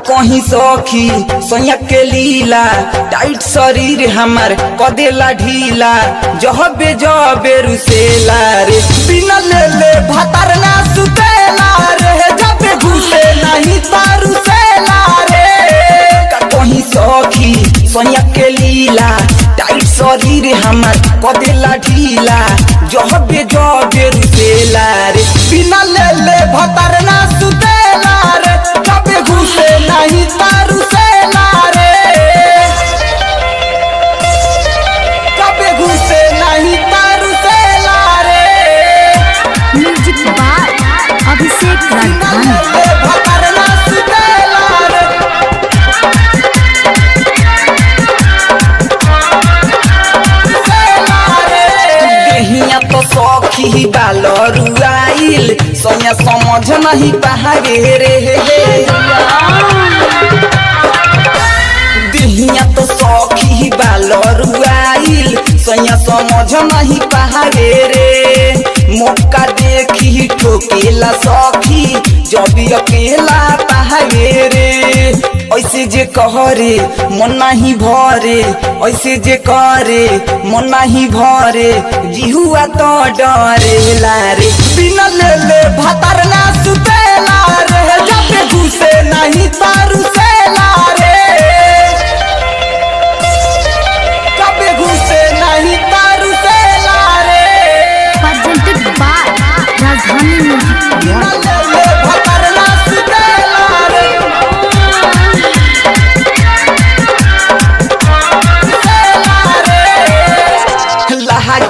कहीं सखी सोया के लीला टाइट शरीर हमार कदेला ढीला जहबे जबे रुसेला रे बिना ले ले भातर ना सुतेला रे जबे घुसे नहीं तारुसेला रे कहीं सखी सोया के लीला टाइट शरीर हमार कदेला ढीला जहबे जबे रुसेला रे बिना ले ले भातर ना सुतेला रे जबे घुसे नहीं तारुसेला रे जबे घुसे नहीं तारुसेला रे म्यूजिक बाय अभिषेक राजधानी। भातर ना सुतेला रे देहिया तो सखी बाल रुआइल सोया समझ नहीं पावे रे देहिया तो सखी बाल रुआइल सोया समझ नहीं पावे रे मौका देखी ठोकेला सखी जब अकेला पावे रे ऐसे जे कहरे मन नहीं भरे ऐसे जे करे मन नहीं भरे जिहुआ तो डरेला रे बिना ले ले भातर ना सुतेला रे जबे घुसे नहीं तारुसेला रे जबे घुसे नहीं तारुसेला रे प्रेजेंटेड बाय राजधानी म्यूजिक बिना ले ले भातर ना सुतेला रे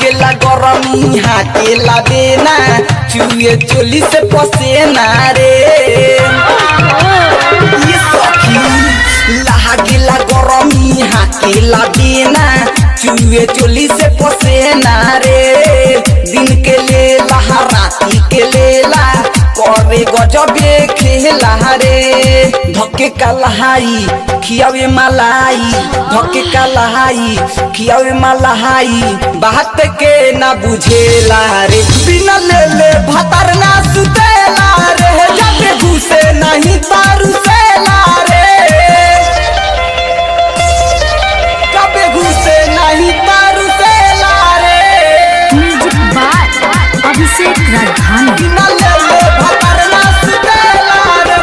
गेला गरमी हाकेला बेना चुए चोली से पसेना रे ये सखी गेला गरमी हाकेला बेना चुए चोली से पसेना रे दिन के लेला राती के लेला करे गजबे खेला रे धके कलहाई खियावे मलाई धके कलहाई खियावे मलाई बात के ना बुझेला रे बिना ले ले भातर ना सुतेला रे जबे घुसे नहीं तारुसेला रे जबे घुसे नहीं तारुसेला रे म्यूजिक बाय अभिषेक राजधानी। बिना ले ले भातर ना सुतेला रे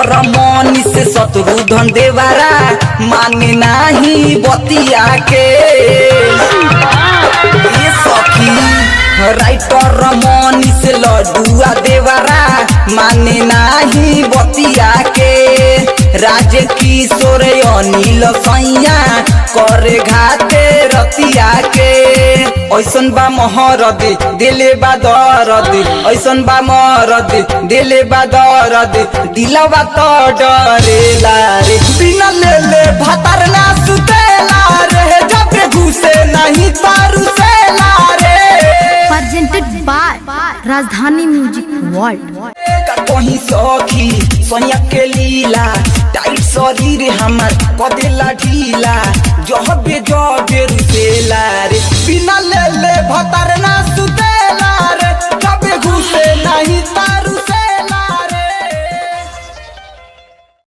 रमनी से शत्रुधन देवारा माने नाही बतिया के ये सखी राइटर रमनी से लडुआ देवारा माने नाही बतिया के राज किशोर अनिल सैया करे घाते रतिया के ऐसन बा महरद दिले बा दरद ऐसन बा महरद दिले बा दरद दिलवा तो डरेला रे बिना ले ले भातर ना सुतेला रे जबे घुसे नहीं तारुसेला रे प्रेजेंटेड बाय राजधानी म्यूजिक वर्ल्ड। कहीं सखी सोया के लीला टाइट शरीर हमार कदेला ढीला जहबे जबे रुसेला